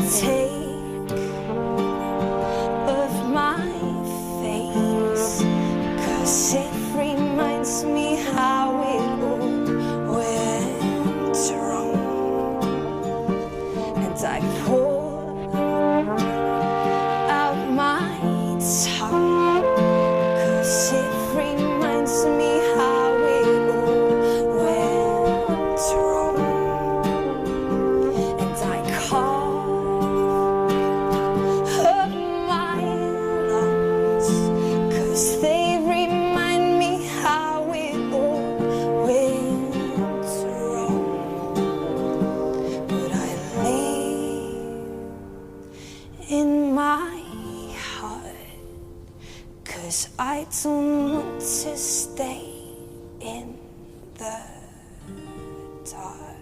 take of my face, 'cause it reminds me how it all went wrong. And I pour out my tongue, 'cause it reminds me how it all went wrong. And I cough up my lungs, 'cause they remind me how it all went wrong. But I live in my heart, 'cause I don't want to stay in the dark.